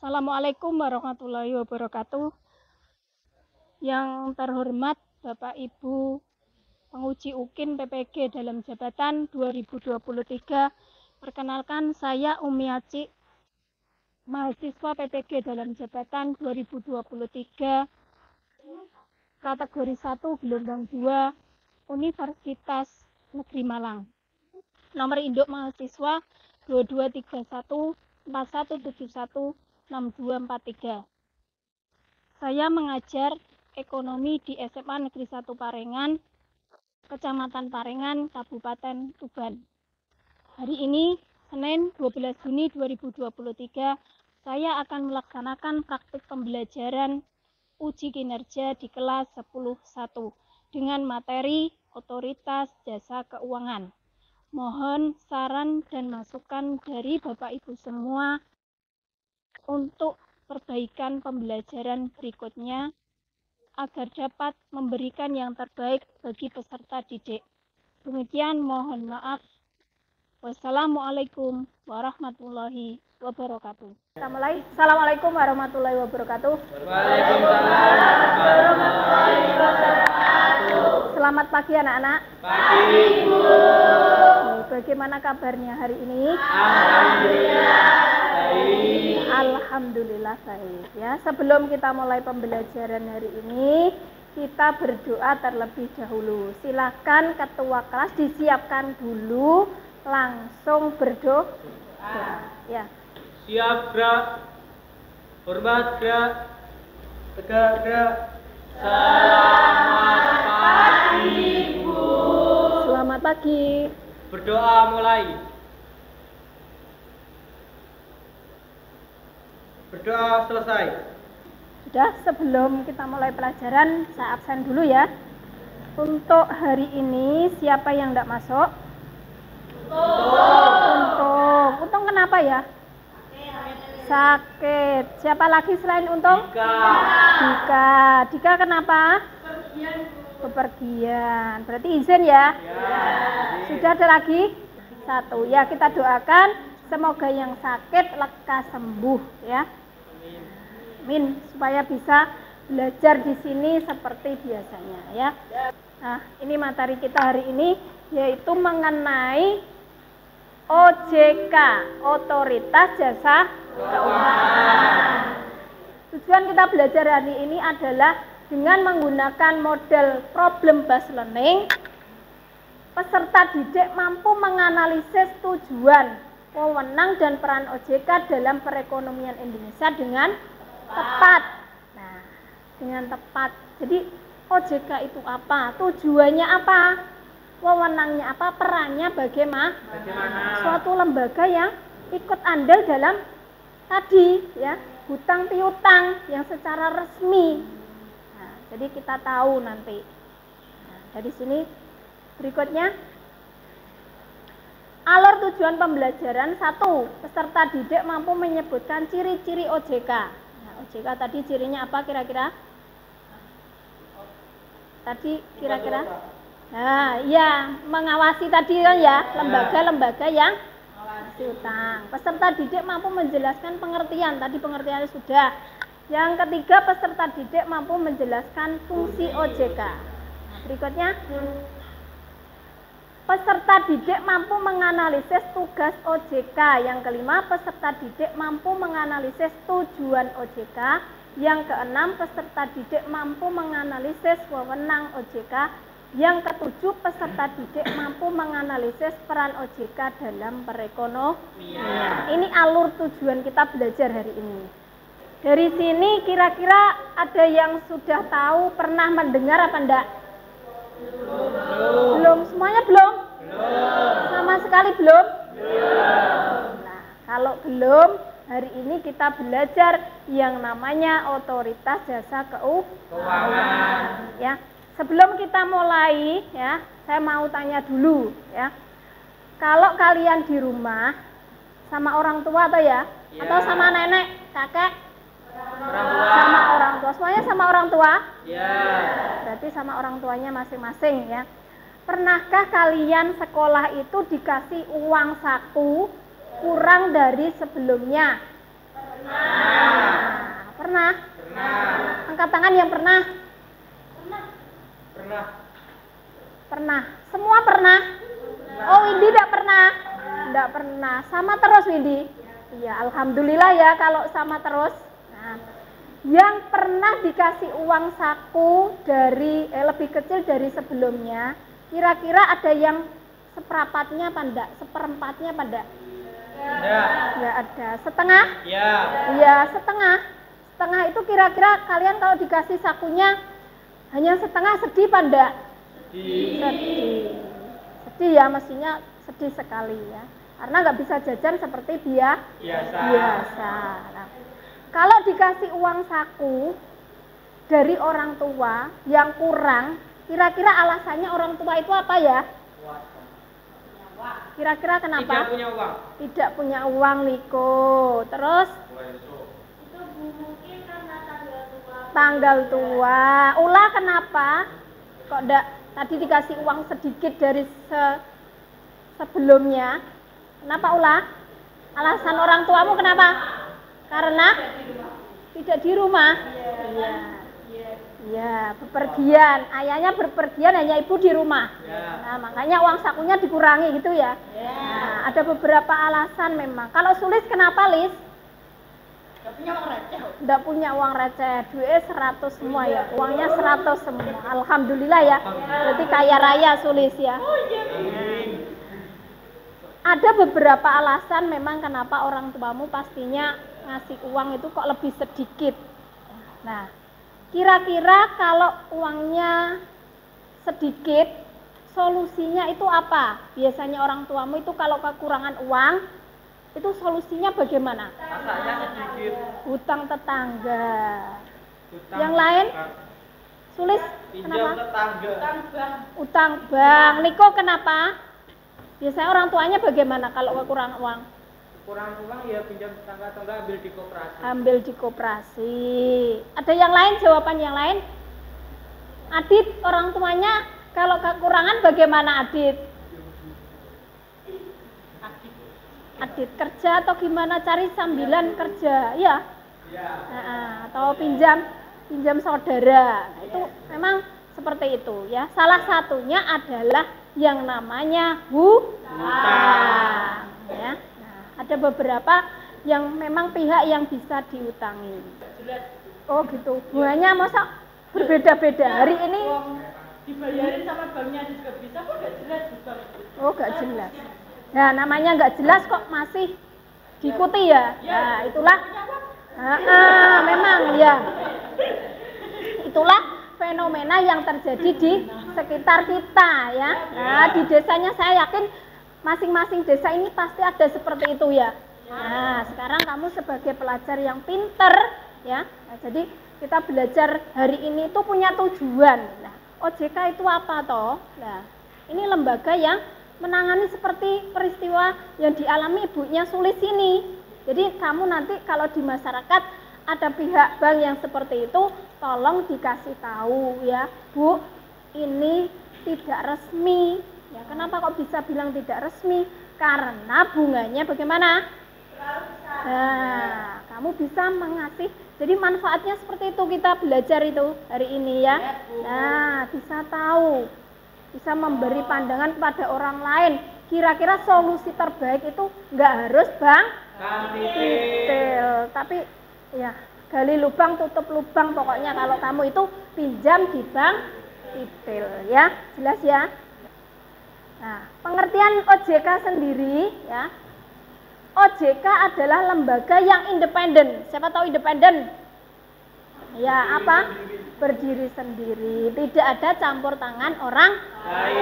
Assalamualaikum warahmatullahi wabarakatuh. Yang terhormat Bapak Ibu penguji UKIN PPG dalam jabatan 2023. Perkenalkan, saya Umi Acik, mahasiswa PPG dalam jabatan 2023, kategori 1 gelombang 2, Universitas Negeri Malang. Nomor induk mahasiswa 2231 4171 6243. Saya mengajar ekonomi di SMA Negeri 1 Parengan, Kecamatan Parengan, Kabupaten Tuban. Hari ini, Senin 12 Juni 2023, saya akan melaksanakan praktik pembelajaran uji kinerja di kelas 10.1 dengan materi Otoritas Jasa Keuangan. Mohon saran dan masukan dari Bapak Ibu semua untuk perbaikan pembelajaran berikutnya agar dapat memberikan yang terbaik bagi peserta didik. Demikian, mohon maaf. Wassalamualaikum warahmatullahi wabarakatuh. Kita mulai. Assalamualaikum warahmatullahi wabarakatuh. Waalaikumsalam warahmatullahi wabarakatuh. Selamat pagi anak-anak. Pagi Ibu. Bagaimana kabarnya hari ini? Alhamdulillah baik. Alhamdulillah baik. Ya, sebelum kita mulai pembelajaran hari ini, kita berdoa terlebih dahulu. Silakan ketua kelas disiapkan dulu, langsung berdoa. Ya. Siap gerak. Hormat gerak. Tegak gerak. Selamat pagi Ibu. Selamat pagi. Berdoa mulai. Berdoa selesai. Sudah, sebelum kita mulai pelajaran, saya absen dulu ya. Untuk hari ini, siapa yang tidak masuk? Untung kenapa ya? Sakit. Siapa lagi selain Untung? Dika kenapa? Bepergian. Berarti izin ya? Sudah ada lagi? Satu. Ya, kita doakan semoga yang sakit lekas sembuh ya. Amin. Supaya bisa belajar di sini seperti biasanya ya. Nah, ini materi kita hari ini yaitu mengenai OJK, Otoritas Jasa Keuangan. Tujuan kita belajar hari ini adalah dengan menggunakan model problem based learning, peserta didik mampu menganalisis tujuan, wewenang dan peran OJK dalam perekonomian Indonesia dengan tepat. Nah, dengan tepat. Jadi OJK itu apa? Tujuannya apa? Wewenangnya apa? Perannya bagaimana? Suatu lembaga yang ikut andil dalam tadi ya, hutang piutang yang secara resmi. Nah, jadi kita tahu nanti. Nah, dari sini berikutnya alur tujuan pembelajaran. 1. Peserta didik mampu menyebutkan ciri-ciri OJK. Nah, OJK tadi cirinya apa kira-kira? Tadi kira-kira? Nah, ya, mengawasi tadi kan ya, lembaga-lembaga yang utang. Peserta didik mampu menjelaskan pengertian, tadi pengertiannya sudah. Yang ketiga, peserta didik mampu menjelaskan fungsi OJK. Nah, berikutnya, peserta didik mampu menganalisis tugas OJK. Yang kelima, peserta didik mampu menganalisis tujuan OJK. Yang keenam, peserta didik mampu menganalisis wewenang OJK. Yang ketujuh, peserta didik mampu menganalisis peran OJK dalam perekonomian. Ini alur tujuan kita belajar hari ini. Dari sini kira-kira ada yang sudah tahu, pernah mendengar apa enggak? Belum. Semuanya belum? Sama sekali belum? Nah, kalau belum, hari ini kita belajar yang namanya Otoritas Jasa Keuangan. Ya. Sebelum kita mulai, ya, saya mau tanya dulu, ya. Kalau kalian di rumah sama orang tua atau ya, atau sama nenek, kakek, sama orang tua, semuanya sama orang tua? Ya. Berarti sama orang tuanya masing-masing, ya. Pernahkah kalian sekolah itu dikasih uang saku kurang dari sebelumnya? Pernah. Pernah? Pernah. Angkat tangan yang pernah. Pernah. Pernah. Semua pernah? Oh, Windy tidak pernah? Tidak pernah. Sama terus, Windy? Iya, alhamdulillah ya kalau sama terus. Nah, yang pernah dikasih uang saku dari lebih kecil dari sebelumnya, kira-kira ada yang seperempatnya apa enggak? Seperempatnya apa enggak? Enggak. Enggak ada. Setengah? Ya. Iya, setengah. Setengah itu kira-kira kalian kalau dikasih sakunya hanya setengah, sedih apa enggak? Sedih. Sedih ya, mestinya sedih sekali ya. Karena nggak bisa jajan seperti biasa. Nah, kalau dikasih uang saku dari orang tua yang kurang, kira-kira alasannya orang tua itu apa ya? Kira-kira kenapa? Tidak punya uang. Tidak punya uang, Niko. Terus? Itu mungkin karena Tanggal tua. Ula kenapa? Kok enggak tadi dikasih uang sedikit dari sebelumnya? Kenapa Ula? Alasan orang tuamu kenapa? Karena tidak di rumah. Iya. Iya, bepergian. Ayahnya bepergian, hanya ibu di rumah. Nah, makanya uang sakunya dikurangi gitu ya. Nah, ada beberapa alasan memang. Kalau Sulis kenapa, Lis? Tidak punya uang receh. Duitnya 100 semua ya. Uangnya 100 semua. Alhamdulillah ya. Berarti kaya raya Sulis ya. Ada beberapa alasan memang kenapa orang tuamu pastinya ngasih uang itu kok lebih sedikit. Nah, kira-kira kalau uangnya sedikit, solusinya itu apa? Biasanya orang tuamu itu kalau kekurangan uang, itu solusinya bagaimana? Masaknya sedikit. Hutang tetangga. Hutang Yang lain? Sulis, pinjam kenapa? tetangga. Utang bank. Niko kenapa? Biasanya orang tuanya bagaimana kalau kekurangan uang? Kurang uang ya pinjam tetangga atau enggak ambil di koperasi. Ambil di koperasi. Ada yang lain, jawaban yang lain? Adit, orang tuanya kalau kekurangan bagaimana Adit? Adit kerja atau gimana, cari sambilan kerja, ya? Atau pinjam saudara. Nah, itu memang seperti itu ya. Salah satunya adalah yang namanya hutang. Ya. Nah, ada beberapa yang memang pihak yang bisa diutangi. Oh gitu. Bunganya masa berbeda-beda. Hari ini dibayarin sama banknya juga bisa kok nggak jelas juga. oh nggak jelas. Nah, namanya nggak jelas kok masih diikuti ya. Nah, itulah. Memang ya. Itulah fenomena yang terjadi di sekitar kita ya. Nah, di desanya saya yakin masing-masing desa ini pasti ada seperti itu ya. Nah, sekarang kamu sebagai pelajar yang pinter ya. Nah, jadi kita belajar hari ini itu punya tujuan. Nah, OJK itu apa toh? Nah, ini lembaga yang menangani seperti peristiwa yang dialami ibunya Sulis ini. Jadi kamu nanti kalau di masyarakat ada pihak bank yang seperti itu, tolong dikasih tahu ya, Bu, ini tidak resmi. Ya, kenapa kok bisa bilang tidak resmi? Karena bunganya bagaimana? Nah, kamu bisa mengasih. Jadi manfaatnya seperti itu kita belajar itu hari ini ya. Nah, bisa tahu, bisa memberi pandangan kepada orang lain. Kira-kira solusi terbaik itu nggak harus bank titil, tapi ya gali lubang tutup lubang, pokoknya kalau kamu itu pinjam di bank titil ya, jelas ya. Nah, pengertian OJK sendiri ya, OJK adalah lembaga yang independen. Siapa tahu independen? Ya, apa? Berdiri sendiri, tidak ada campur tangan orang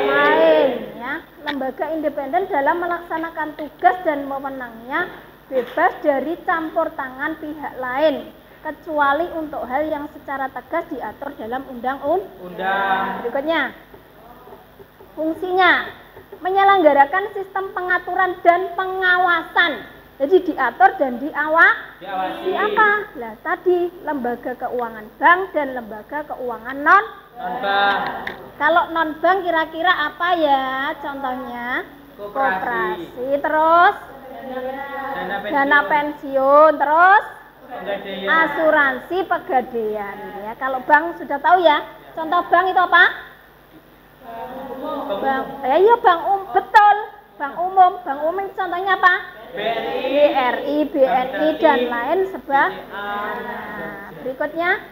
lain ya. Lembaga independen dalam melaksanakan tugas dan wewenangnya bebas dari campur tangan pihak lain, kecuali untuk hal yang secara tegas diatur dalam undang-undang. Berikutnya, fungsinya menyelenggarakan sistem pengaturan dan pengawasan. Jadi diatur dan diawasi apa? Lah tadi lembaga keuangan bank dan lembaga keuangan non bank. Kalau non bank kira-kira apa ya? Contohnya koperasi, terus dana pensiun, terus Pegadaian. Asuransi pegadaian ya. Kalau bank sudah tahu ya. Contoh bank itu apa? Bank. Ya iya betul. Bank umum. Bank umum contohnya apa? BRI, BNI dan lain sebagainya. Nah, berikutnya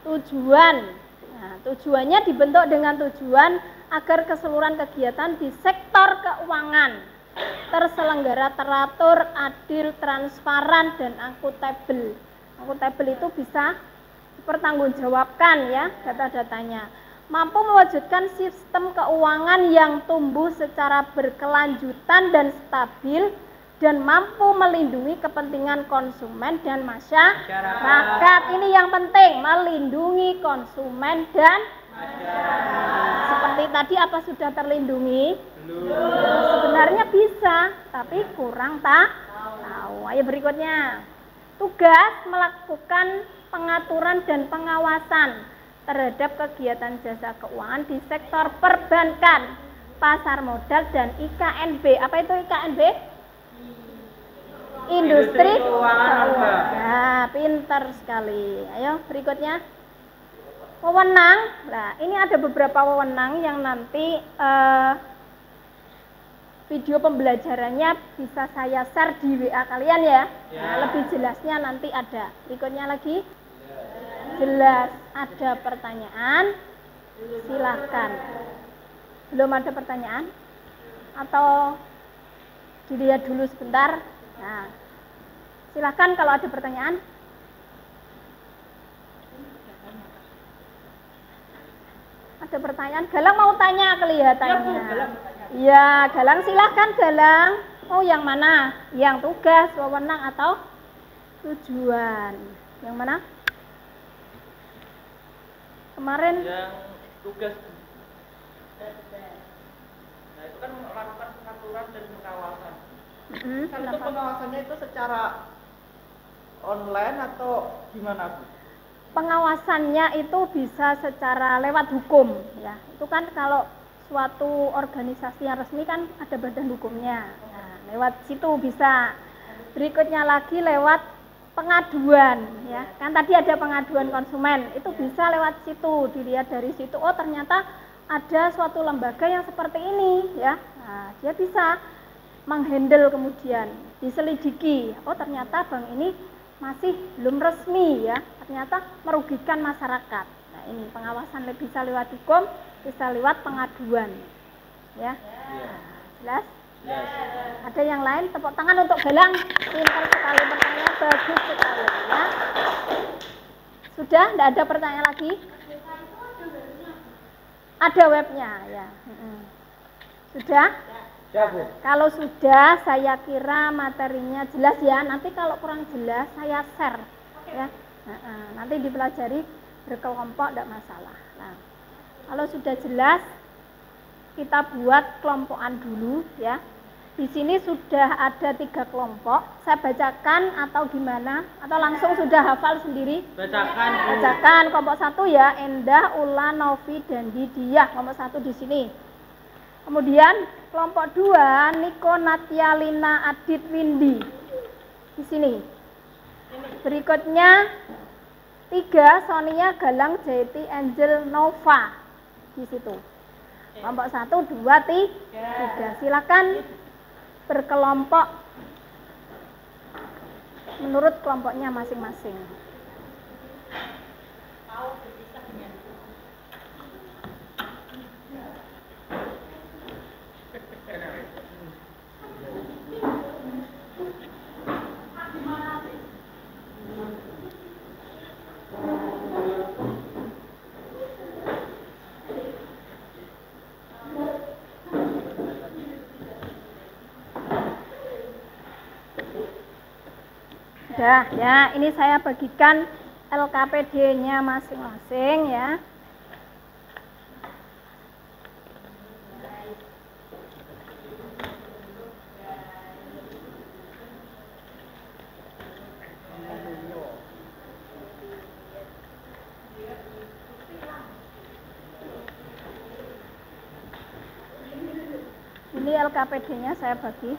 tujuan. Nah, tujuannya dibentuk dengan tujuan agar keseluruhan kegiatan di sektor keuangan terselenggara teratur, adil, transparan, dan akuntabel. Akuntabel itu bisa dipertanggungjawabkan ya data-datanya. Mampu mewujudkan sistem keuangan yang tumbuh secara berkelanjutan dan stabil dan mampu melindungi kepentingan konsumen dan masyarakat. Ini yang penting, melindungi konsumen dan masyarakat. Seperti tadi apa sudah terlindungi? Belum. Sebenarnya bisa, tapi kurang tahu. Ayo berikutnya. Tugas melakukan pengaturan dan pengawasan terhadap kegiatan jasa keuangan di sektor perbankan, pasar modal, dan IKNB. Apa itu IKNB? Industri keuangan. Nah, pintar sekali. Ayo berikutnya. Wewenang. Nah, ini ada beberapa wewenang yang nanti video pembelajarannya bisa saya share di WA kalian ya. Nah, lebih jelasnya nanti ada. Berikutnya lagi. Jelas. Ada pertanyaan? Silahkan. Belum ada pertanyaan? Atau dilihat dulu sebentar? Nah, silahkan kalau ada pertanyaan. Ada pertanyaan? Galang mau tanya kelihatannya. Ya, Galang silahkan Galang. Oh, yang mana? Yang tugas, wewenang atau tujuan? Yang mana? Kemarin Yang tugas. Nah, itu kan melakukan pengaturan dan pengawasan. Kan itu pengawasannya itu secara online atau gimana, Bu? pengawasannya itu bisa secara lewat hukum ya. Itu kan kalau suatu organisasi yang resmi kan ada badan hukumnya. Nah, lewat situ bisa. Berikutnya lagi lewat pengaduan ya. Kan tadi ada pengaduan konsumen, itu bisa lewat situ, dilihat dari situ oh ternyata ada suatu lembaga yang seperti ini ya. Nah, dia bisa menghandle kemudian diselidiki. Oh, ternyata bank ini masih belum resmi ya. Ternyata merugikan masyarakat. Nah, ini pengawasan bisa lewat hukum, bisa lewat pengaduan. Ya. Jelas? Ada yang lain? Tepuk tangan untuk Galang. Pintar sekali pertanyaan, bagus sekali ya. Sudah? Tidak ada pertanyaan lagi? Ada webnya ya. Sudah? Ya, Bu. Kalau sudah, saya kira materinya jelas ya. Nanti kalau kurang jelas, saya share ya. Nanti dipelajari berkelompok, tidak masalah. Nah, kalau sudah jelas, kita buat kelompokan dulu ya. Di sini sudah ada 3 kelompok. Saya bacakan atau gimana? Atau langsung sudah hafal sendiri? Bacakan. Bacakan kelompok 1 ya. Endah, Ula, Novi, dan Didiah. Kelompok 1 di sini. Kemudian kelompok 2 Niko, Natia, Lina, Adit, Windy. Di sini. Berikutnya 3 Sonia, Galang, Jaiti, Angel, Nova. Di situ. Kelompok 1, 2, 3. Silakan berkelompok menurut kelompoknya masing-masing. Sudah ya, ini saya bagikan LKPD-nya masing-masing ya. Ini LKPD-nya saya bagi.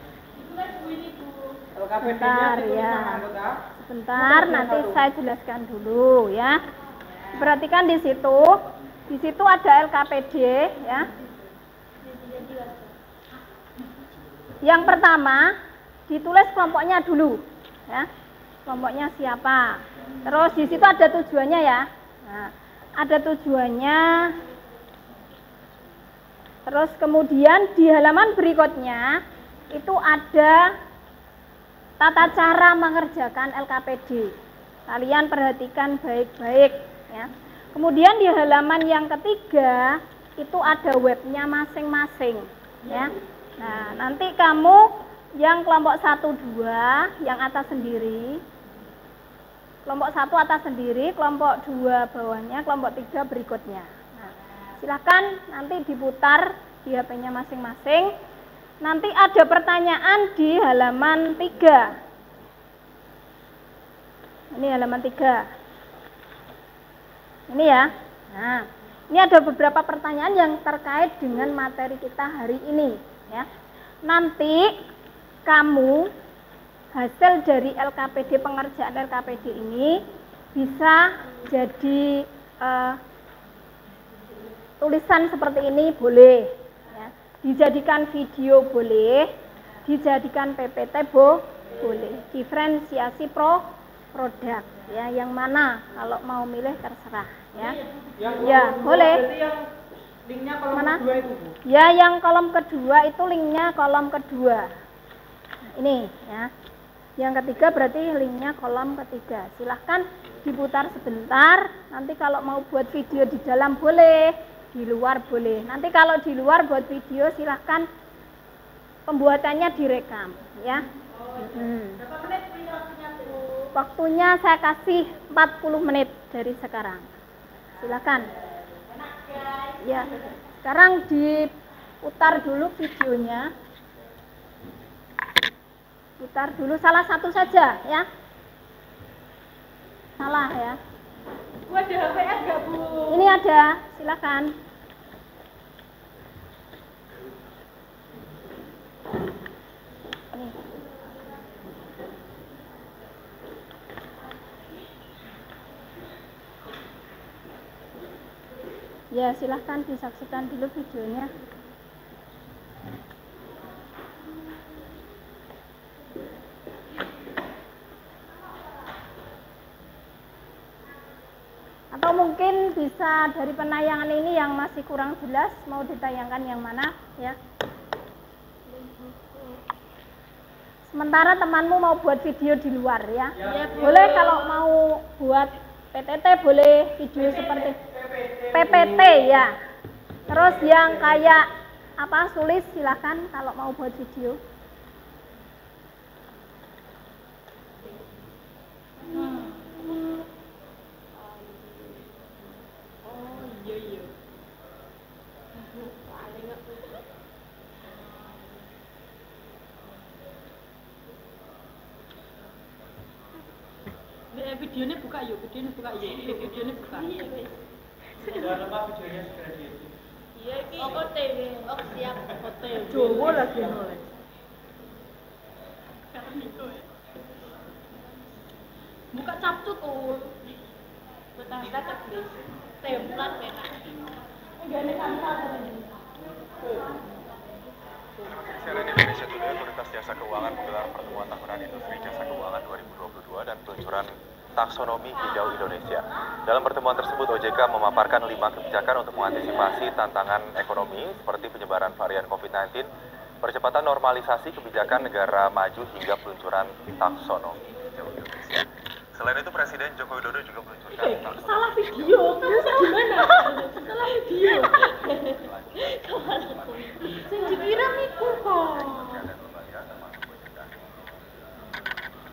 Sebentar LKPD-nya itu ya. 5 anggota. Sebentar, nanti saya jelaskan dulu ya. Perhatikan di situ. Di situ ada LKPD ya. Yang pertama, ditulis kelompoknya dulu ya. Kelompoknya siapa? Terus di situ ada tujuannya ya. Nah, ada tujuannya. Terus kemudian di halaman berikutnya itu ada tata cara mengerjakan LKPD. Kalian perhatikan baik-baik ya. Kemudian di halaman yang ketiga itu ada webnya masing-masing ya. Nah, nanti kamu yang kelompok 1 2 yang atas sendiri. Kelompok 1 atas sendiri, kelompok 2 bawahnya, kelompok 3 berikutnya. Nah, silakan nanti diputar di HP-nya masing-masing. Nanti ada pertanyaan di halaman 3. Ini halaman 3. Ini ya. Nah, ini ada beberapa pertanyaan yang terkait dengan materi kita hari ini ya. Nanti kamu hasil dari LKPD, pengerjaan LKPD ini bisa jadi tulisan seperti ini boleh ya. Dijadikan video boleh, dijadikan PPT boleh, diferensiasi produk ya, yang mana kalau mau milih terserah ya. Ya boleh. Yang linknya kolom Mana? kedua itu, Bu. Ya, yang kolom kedua itu linknya kolom kedua. Nah, ini ya. Yang ketiga berarti linknya kolom ketiga. Silahkan diputar sebentar. Nanti kalau mau buat video di dalam boleh, di luar boleh. Nanti kalau di luar buat video silahkan pembuatannya direkam ya. Waktunya saya kasih 40 menit dari sekarang. Silakan. Ya, sekarang diputar dulu videonya. Putar dulu salah satu saja ya. Salah ya. Ada HPS nggak, Bu? Ini ada, silakan. Nih. Ya, silahkan disaksikan dulu videonya. Atau mungkin bisa dari penayangan ini yang masih kurang jelas, mau ditayangkan yang mana ya. Sementara temanmu mau buat video di luar ya. Boleh kalau mau buat PTT boleh video seperti PPT ya. Terus yang kayak apa tulis silahkan kalau mau buat video. Videonya buka yuk, videonya buka yuk, videonya buka. Jangan lupa videonya segera di. Iya, iki. Oh, TV. Oh, siap. Hotel. Jowo lagi nulis. Buka capcut ul. Betah-betah terus. Templat enak. Gane kamera tadi. CNN Indonesia Today, Otoritas Jasa Keuangan menggelar pertemuan tahunan industri jasa keuangan 2022 dan peluncuran taksonomi hijau Indonesia. Dalam pertemuan tersebut, OJK memaparkan 5 kebijakan untuk mengantisipasi tantangan ekonomi seperti penyebaran varian COVID-19, percepatan normalisasi kebijakan negara maju hingga peluncuran taksonomi hijau Indonesia. Selain itu, Presiden Joko Widodo juga meluncurkan salah video, kamu gimana? Salah video. Sing dikira miku kok.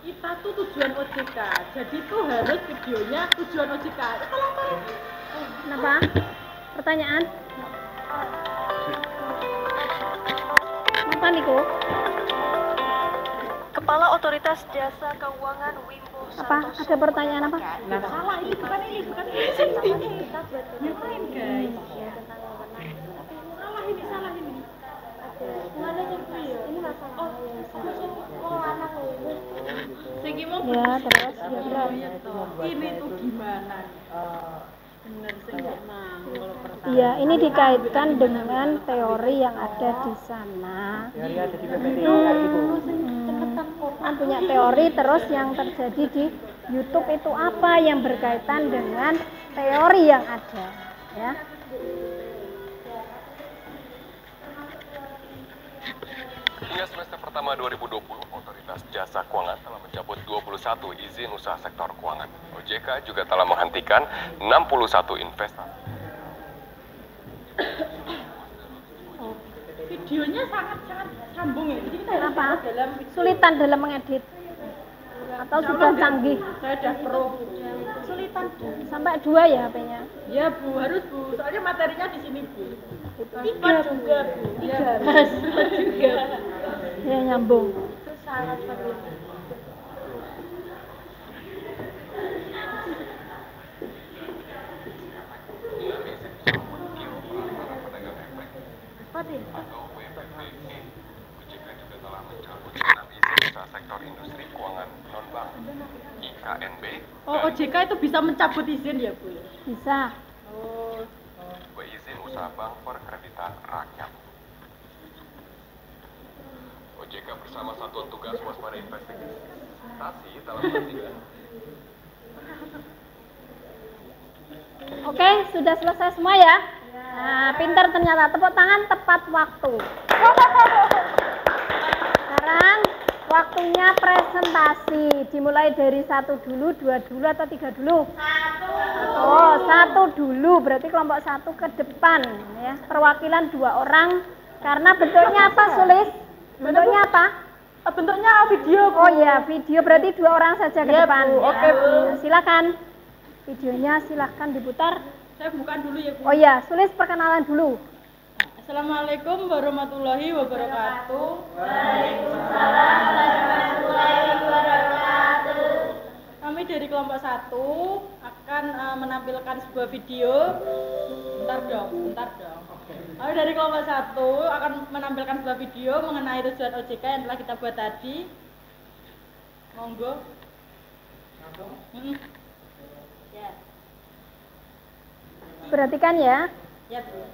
Kita tuh tujuan OJK, jadi tuh harus videonya tujuan OJK. Tolong. Kenapa? Pertanyaan? Apa Niko? Kepala Otoritas Jasa Keuangan Wimbo Apa? Santoso. Ada pertanyaan apa? Nah, salah ini bukan ini. Ngapain guys? Salah ini. Ini masalah. Oh, anak Ya, terus ya berat. Ini tuh gimana? Bener sih emang kalau pertama. Iya, ini dikaitkan dengan teori yang ada di sana. Teori ada di PPT kayak gitu. Kan punya teori, terus yang terjadi di YouTube itu apa yang berkaitan dengan teori yang ada, ya. Hingga semester pertama 2020, Otoritas Jasa Keuangan telah mencabut 21 izin usaha sektor keuangan. OJK juga telah menghentikan 61 investasi. Videonya sangat sambung ya. Jadi kita harus Kenapa? dalam Sulitan dalam mengedit atau sudah canggih? saya udah pro. Sulitan Bu. Sampai 2 ya HP-nya? Ya Bu, harus Bu. Soalnya materinya di sini Bu. 3 juga Bu. 3 juga. Ya, nyambung. Itu sangat perlu. OJK juga telah mencabut 6 izin usaha sektor industri keuangan non-bank IKNB. Oh, OJK itu bisa mencabut izin ya Bu? Bisa. Oh. 2 izin usaha bank perkreditan rakyat. OJK bersama Satuan Tugas Waspada Investasi telah menghentikan. Oke, sudah selesai semua ya? Nah, pintar ternyata. Tepuk tangan tepat waktu. Sekarang waktunya presentasi. Dimulai dari 1 dulu, 2 dulu, atau 3 dulu? 1. Oh, 1 dulu. Berarti kelompok 1 ke depan. Ya. Perwakilan 2 orang. Karena bentuknya apa, Sulis? Bentuknya apa? Bentuknya video Bu. Oh ya, video. Berarti 2 orang saja ke Iya, depan. Bu. Oke, Bu. Silakan. Videonya silahkan diputar. Saya bukan dulu ya Bu. Oh ya, Sulis perkenalan dulu. Assalamualaikum warahmatullahi wabarakatuh. Kami dari kelompok 1 akan menampilkan sebuah video. Bentar dong. Kami dari kelompok 1 akan menampilkan sebuah video mengenai tujuan OJK yang telah kita buat tadi. Monggo. Ya. Perhatikan ya. Ya Bu.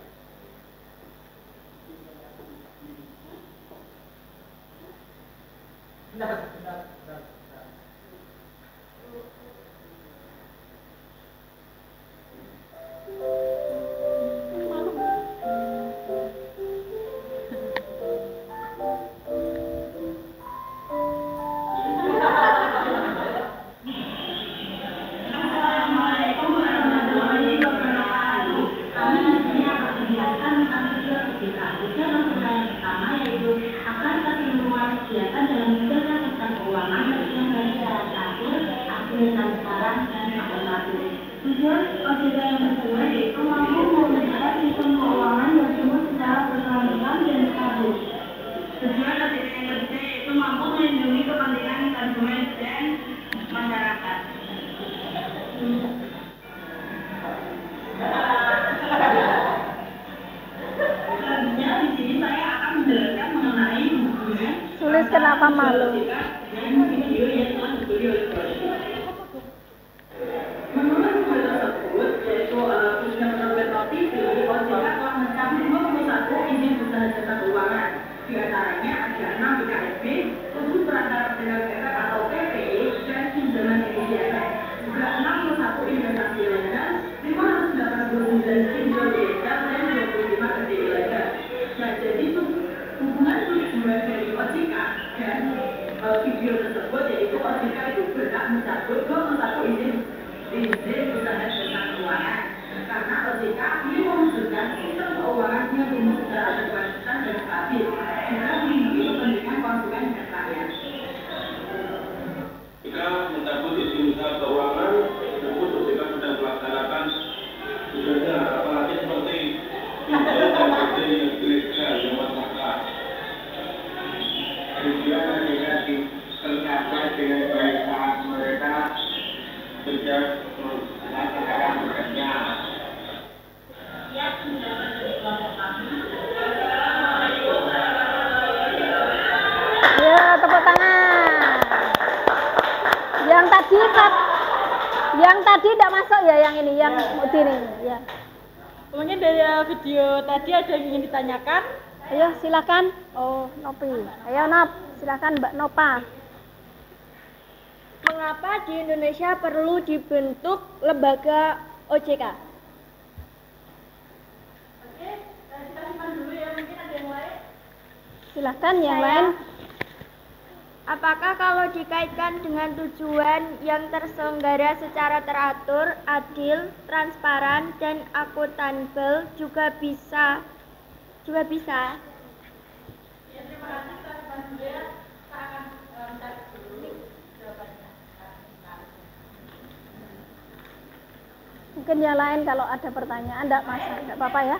Tujuan OJK yang kedua yaitu mampu mewujudkan sistem keuangan yang tumbuh secara berkelanjutan dan stabil. Tujuan OJK yang ketiga yaitu mampu melindungi kepentingan konsumen dan masyarakat. Selanjutnya di sini saya akan menjelaskan mengenai hubungan Sulis kenapa malu? dan video yang telah dibeli oleh menurut buku tersebut, yaitu khususnya menurut notis, OJK telah mencabut 21 izin usaha jasa keuangan. Di antaranya ada 6 IKNB, 7 perantara pedagang efek atau PPE, dan pinjaman inisiatif. Juga 61 investasi ilegal, 589 pinjol ilegal, dan 25 kerja ilegal. Nah, jadi hubungan tujuan dari OJK dan video tersebut yaitu OJK itu berhak mencabut 21 izin usaha jasa keuangan karena OJK ingin mewujudkan sistem keuangan yang tumbuh secara berkelanjutan dan stabil juga melindungi kepentingan konsumen dan rakyat. Jika mencabut izin usaha keuangan tersebut OJK sedang melaksanakan tugasnya, apalagi seperti pinjol dan kerja yang ilegal yang masyarakat. Tujuan OJK tercapai dengan baik saat mereka kerja melaksanakan tugasnya. Ya, tepuk tangan. Yang tadi tidak masuk ya, yang ini, yang Mudin ini, ya. Mungkin dari video tadi ada yang ingin ditanyakan? Ayo silakan. Oh, Nopi. Ayo Nop, silakan Mbak Nopa. Mengapa di Indonesia perlu dibentuk lembaga OJK? Oke, kita simpan dulu ya, mungkin ada yang lain. Silakan yang lain. Apakah kalau dikaitkan dengan tujuan yang terselenggara secara teratur, adil, transparan, dan akuntabel juga bisa? Ya, terima kasih. Kita simpan dulu ya. Kita akan cari dulu jawabannya. Mungkin yang lain kalau ada pertanyaan enggak masalah, enggak apa-apa ya.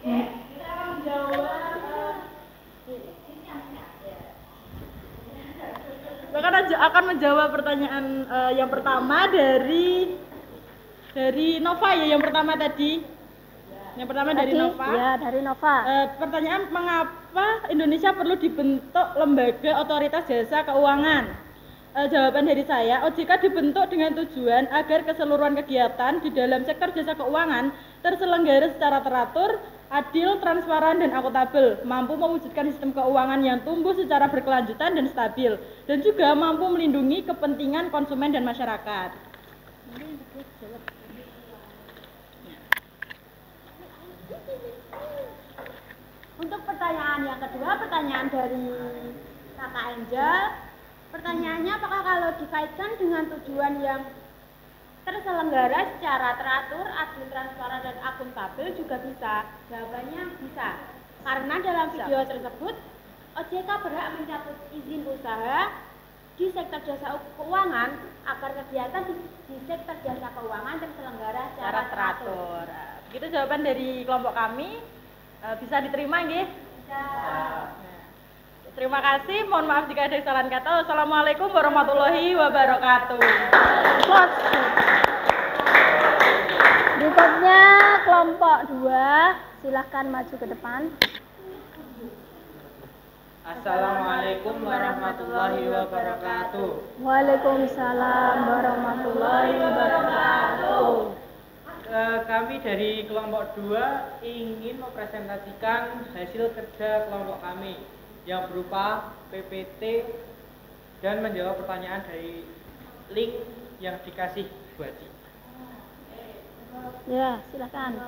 Kita akan menjawab akan menjawab pertanyaan yang pertama dari Nova ya, yang pertama tadi. Yang pertama dari Nova. Ya, dari Nova. Pertanyaan, mengapa Indonesia perlu dibentuk lembaga otoritas jasa keuangan? Jawaban dari saya, OJK dibentuk dengan tujuan agar keseluruhan kegiatan di dalam sektor jasa keuangan terselenggara secara teratur, adil, transparan, dan akuntabel, mampu mewujudkan sistem keuangan yang tumbuh secara berkelanjutan dan stabil, dan juga mampu melindungi kepentingan konsumen dan masyarakat. Untuk pertanyaan yang kedua, pertanyaan dari Kakak Angel. Pertanyaannya, apakah kalau dikaitkan dengan tujuan yang terselenggara secara teratur, adil, transparan, dan akuntabel juga bisa? Jawabannya bisa. Karena dalam video tersebut, OJK berhak mencabut izin usaha di sektor jasa keuangan agar kegiatan di sektor jasa keuangan terselenggara secara teratur. Begitu jawaban dari kelompok kami. Bisa diterima nggih? Bisa. Terima kasih, mohon maaf jika ada kesalahan kata. Wassalamualaikum warahmatullahi wabarakatuh. Berikutnya kelompok 2, silahkan maju ke depan. Assalamualaikum warahmatullahi wabarakatuh. Waalaikumsalam warahmatullahi wabarakatuh. Kami dari kelompok 2 ingin mempresentasikan hasil kerja kelompok kami yang berupa PPT dan menjawab pertanyaan dari link yang dikasih Buati. Ya, silakan.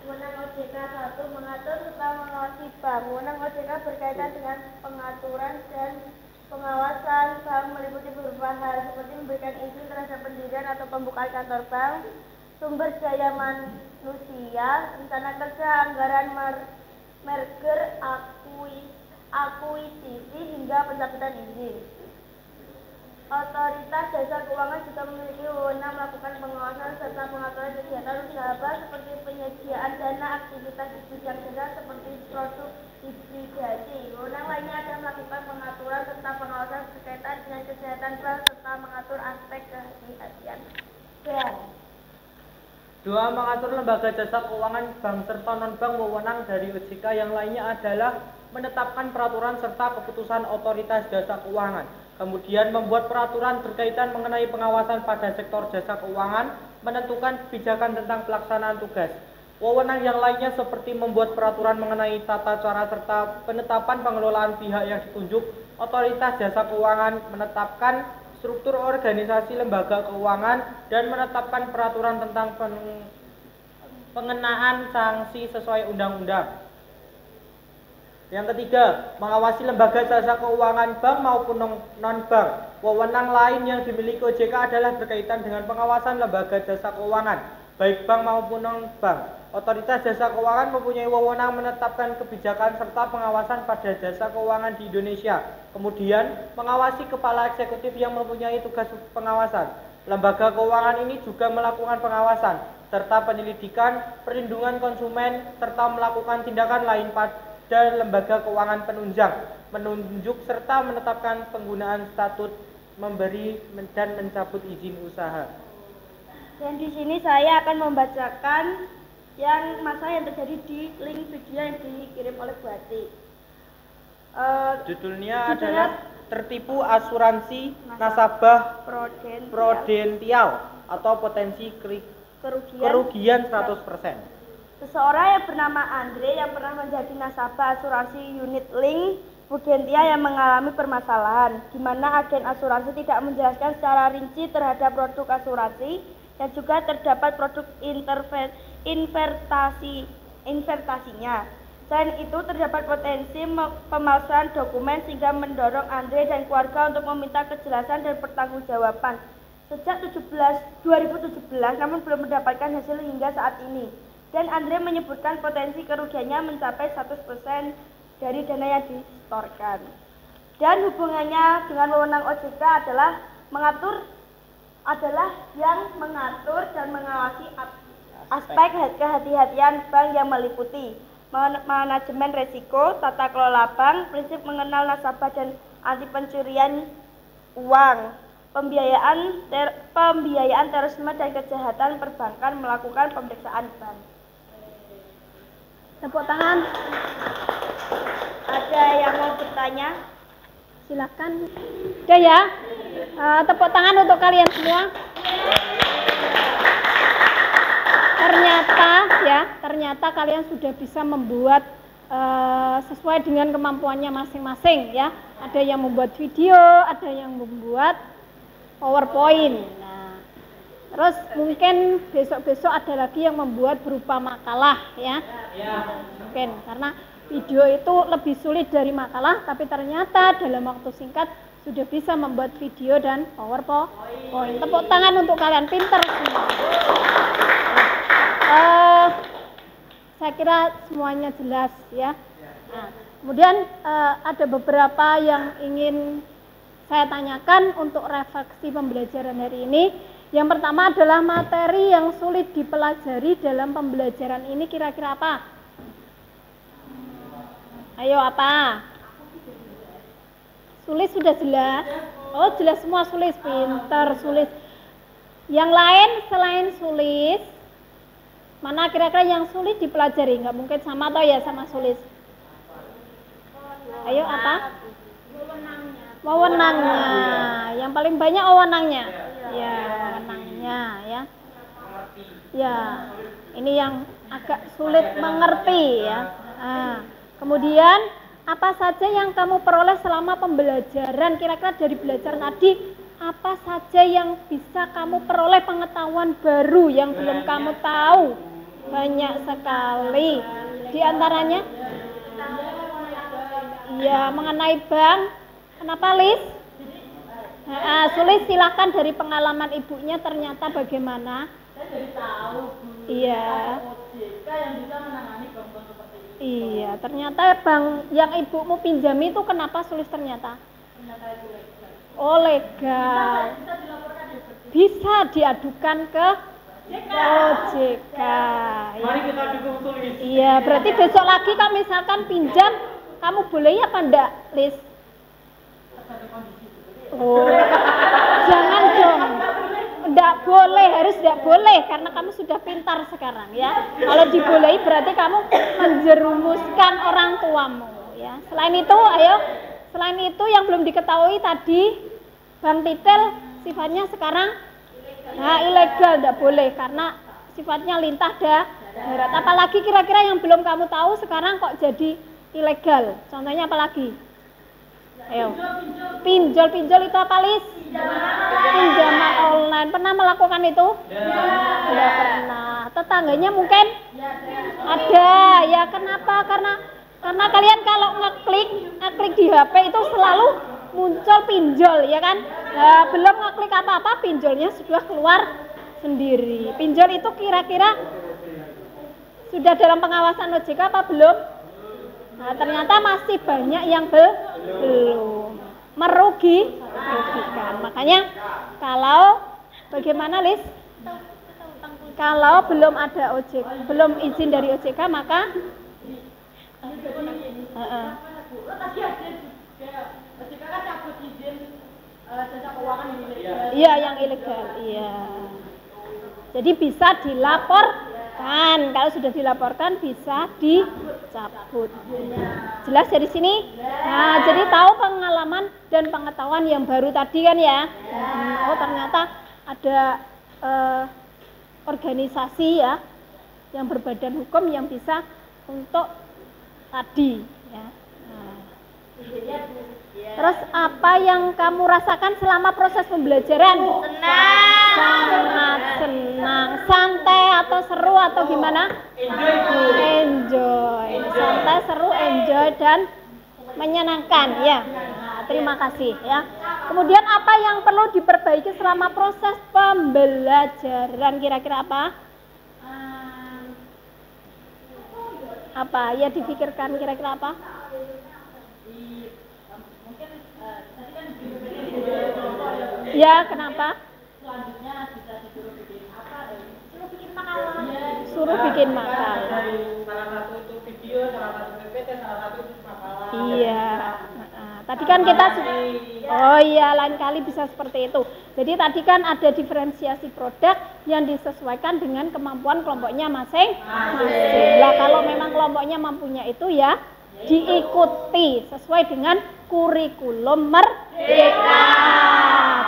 Wewenang OJK 1 mengatur serta mengawasi bank. Wewenang OJK berkaitan dengan pengaturan dan pengawasan bank meliputi beberapa hal seperti memberikan izin terhadap pendirian atau pembukaan kantor bank, sumber daya manusia, rencana kerja, anggaran merger, akuisisi hingga pencabutan izin. Otoritas Jasa Keuangan juga memiliki wewenang melakukan pengawasan serta pengaturan kegiatan usaha bank seperti penyediaan dana, aktivitas bidang jasa seperti produk hibridasi. Wewenang lainnya adalah melakukan pengaturan serta pengawasan berkaitan dengan kesehatan bank serta mengatur aspek kehati-hatian bank. 2. Mengatur lembaga jasa keuangan bank serta non-bank. Wewenang dari OJK yang lainnya adalah menetapkan peraturan serta keputusan otoritas jasa keuangan. Kemudian membuat peraturan berkaitan mengenai pengawasan pada sektor jasa keuangan, menentukan kebijakan tentang pelaksanaan tugas. Wewenang yang lainnya seperti membuat peraturan mengenai tata cara serta penetapan pengelolaan pihak yang ditunjuk. Otoritas jasa keuangan menetapkan struktur organisasi lembaga keuangan dan menetapkan peraturan tentang pengenaan sanksi sesuai undang-undang. Yang ketiga, mengawasi lembaga jasa keuangan bank maupun non-bank. Wewenang lain yang dimiliki OJK adalah berkaitan dengan pengawasan lembaga jasa keuangan, baik bank maupun non-bank. Otoritas jasa keuangan mempunyai wewenang menetapkan kebijakan serta pengawasan pada jasa keuangan di Indonesia. Kemudian, mengawasi kepala eksekutif yang mempunyai tugas pengawasan. Lembaga keuangan ini juga melakukan pengawasan, serta penyelidikan, perlindungan konsumen, serta melakukan tindakan lain pada lembaga keuangan penunjang, menunjuk serta menetapkan penggunaan statut, memberi dan mencabut izin usaha. Dan di sini saya akan membacakan masalah yang terjadi di link video yang dikirim oleh Buati. Judulnya adalah tertipu asuransi nasabah prudensial atau potensi kerugian 100%. Seseorang yang bernama Andre yang pernah menjadi nasabah asuransi unit link Prudentia yang mengalami permasalahan, di mana agen asuransi tidak menjelaskan secara rinci terhadap produk asuransi dan juga terdapat produk investasinya. Selain itu terdapat potensi pemalsuan dokumen sehingga mendorong Andre dan keluarga untuk meminta kejelasan dan pertanggungjawaban. Sejak 2017 namun belum mendapatkan hasil hingga saat ini. Dan Andre menyebutkan potensi kerugiannya mencapai 100% dari dana yang disetorkan. Dan hubungannya dengan wewenang OJK adalah yang mengatur dan mengawasi aspek kehati-hatian bank yang meliputi manajemen resiko, tata kelola bank, prinsip mengenal nasabah dan anti pencurian uang, pembiayaan terorisme dan kejahatan perbankan, melakukan pemeriksaan bank. Tepuk tangan. Ada yang mau bertanya? Silakan. Udah ya. Tepuk tangan untuk kalian semua. Ternyata kalian sudah bisa membuat sesuai dengan kemampuannya masing-masing ya. Ada yang membuat video, ada yang membuat PowerPoint. Nah, terus mungkin besok-besok ada lagi yang membuat berupa makalah ya. Mungkin karena video itu lebih sulit dari makalah, tapi ternyata dalam waktu singkat sudah bisa membuat video dan PowerPoint. Tepuk tangan untuk kalian, pinter semua. Saya kira semuanya jelas ya. Nah, kemudian ada beberapa yang ingin saya tanyakan untuk refleksi pembelajaran hari ini. Yang pertama adalah materi yang sulit dipelajari dalam pembelajaran ini kira-kira apa? Ayo apa? Sulit sudah jelas? Oh jelas semua sulit, pinter, sulit. Yang lain selain sulit, mana kira-kira yang sulit dipelajari? Nggak mungkin sama atau ya sama sulit? Ayo apa? Wewenangnya. Yang paling banyak wewenangnya. Ya, wewenangnya ya. Ya, ini yang agak sulit mengerti ya. Nah, kemudian apa saja yang kamu peroleh selama pembelajaran? Kira-kira dari belajar tadi apa saja yang bisa kamu peroleh pengetahuan baru yang belum kamu tahu? Banyak sekali. Di antaranya ya mengenai bank. Kenapa Lis? Sulis silakan dari pengalaman ibunya ternyata bagaimana? Iya. Iya, ternyata bank yang ibumu pinjami itu kenapa sulit ternyata? Oh legal. Bisa diadukan ke OJK. Mari kita dukung Sulis. Iya, berarti besok lagi kalau misalkan pinjam, kamu boleh apa enggak, Lis? Oh, jangan dong. Enggak boleh, harus enggak boleh karena kamu sudah pintar sekarang ya. Kalau dibolehi berarti kamu menjerumuskan orang tuamu ya. Selain itu yang belum diketahui tadi, bank titel sifatnya sekarang ilegal, enggak boleh karena sifatnya lintah darat. Apalagi kira-kira yang belum kamu tahu sekarang kok jadi ilegal. Contohnya apa lagi? Ayo. Pinjol itu apa, Lis? Pinjaman online. Pernah melakukan itu? Tidak pernah. Tetangganya mungkin ada. Ya kenapa? Karena kalian kalau ngeklik di HP itu selalu muncul pinjol, ya kan? Nah, belum ngeklik apa-apa pinjolnya sudah keluar sendiri. Pinjol itu kira-kira sudah dalam pengawasan OJK apa belum? Nah, ternyata masih banyak yang belum merugikan. Makanya kalau bagaimana Lis? Kalau belum ada OJK, belum izin dari OJK maka iya yang ilegal. Iya. Jadi bisa dilaporkan. Kalau sudah dilaporkan bisa di dicabut. Jelas dari sini? Nah, jadi tahu pengalaman dan pengetahuan yang baru tadi kan ya. Oh, ternyata ada organisasi ya yang berbadan hukum yang bisa untuk tadi ya. Nah. Terus apa yang kamu rasakan selama proses pembelajaran? Sangat senang, santai atau seru atau gimana? Enjoy. Santai, seru, enjoy dan menyenangkan ya. Nah, terima kasih ya. Kemudian apa yang perlu diperbaiki selama proses pembelajaran? Kira-kira apa? Apa? Ya dipikirkan kira-kira apa? Ya, kenapa? Selanjutnya bisa disuruh bikin apa? Suruh bikin makalah. Suruh bikin makalah. Salah satu itu video, salah satu PPT, salah satu itu makalah. Iya. Tadi kan kita oh iya, lain kali bisa seperti itu. Jadi tadi kan ada diferensiasi produk yang disesuaikan dengan kemampuan kelompoknya masing-masing. Lah kalau memang kelompoknya mampunya itu ya diikuti sesuai dengan kurikulum merdeka.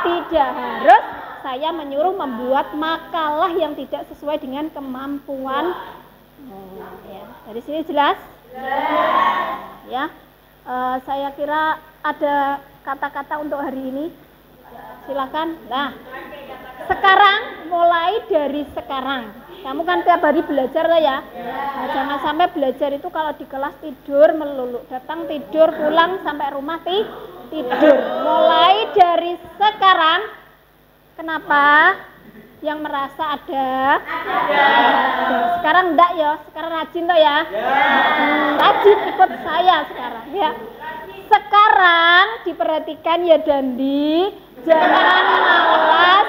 Tidak harus saya menyuruh membuat makalah yang tidak sesuai dengan kemampuan. Ya, dari sini jelas? Ya. Saya kira ada kata-kata untuk hari ini. Silakan. Nah, sekarang mulai dari sekarang. Kamu kan tiap hari belajar lah ya. Nah, jangan sampai belajar itu kalau di kelas tidur melulu. Datang tidur, pulang sampai rumah tidur. Mulai dari sekarang. Kenapa? Yang merasa ada? Sekarang enggak ya, sekarang rajin toh ya. Rajin ikut saya sekarang ya. Sekarang diperhatikan ya Dandi, jangan malas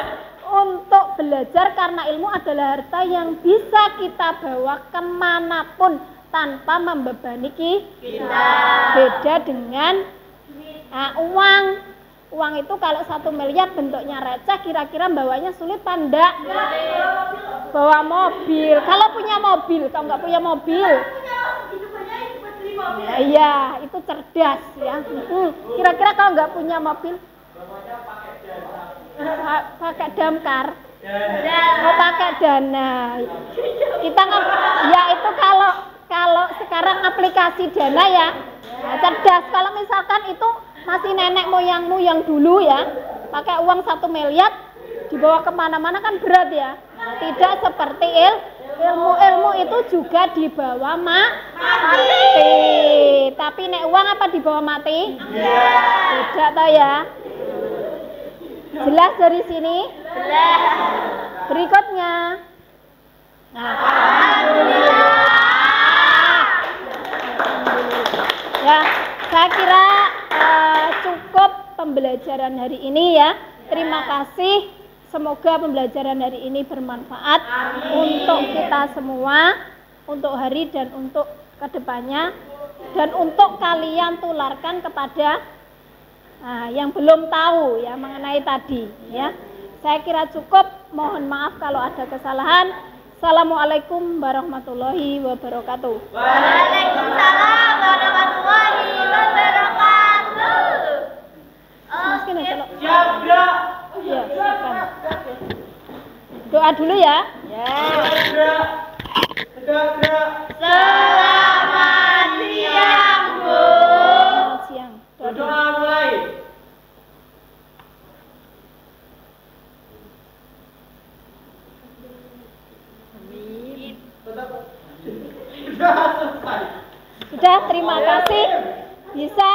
untuk belajar karena ilmu adalah harta yang bisa kita bawa kemanapun tanpa membebani kita. Beda dengan uang. Uang itu kalau 1 miliar bentuknya receh, kira-kira bawanya sulit pandak? Bawa mobil. Kalau punya mobil, kalau nggak punya mobil, iya itu cerdas ya. Kira-kira kalau nggak punya mobil, pakai damkar, mau pakai dana. Kita nggak, ya itu kalau sekarang aplikasi dana ya, cerdas. Kalau misalkan itu masih nenek moyangmu yang dulu ya, pakai uang 1 miliar dibawa kemana-mana kan berat ya. Tidak seperti ilmu itu juga dibawa mati. Tapi nek uang apa dibawa mati? Tidak toh ya. Jelas dari sini? Jelas. Berikutnya. Nah, alhamdulillah. Ya, saya kira cukup pembelajaran hari ini ya. Terima kasih. Semoga pembelajaran hari ini bermanfaat untuk kita semua, untuk hari dan untuk kedepannya, dan untuk kalian tularkan kepada yang belum tahu ya mengenai tadi ya. Saya kira cukup. Mohon maaf kalau ada kesalahan. Assalamualaikum warahmatullahi wabarakatuh. Waalaikumsalam warahmatullahi wabarakatuh. Ya, silakan. Doa dulu ya. Selamat siang, Bu. Selamat siang. Doa mulai. Sudah, terima kasih. Bisa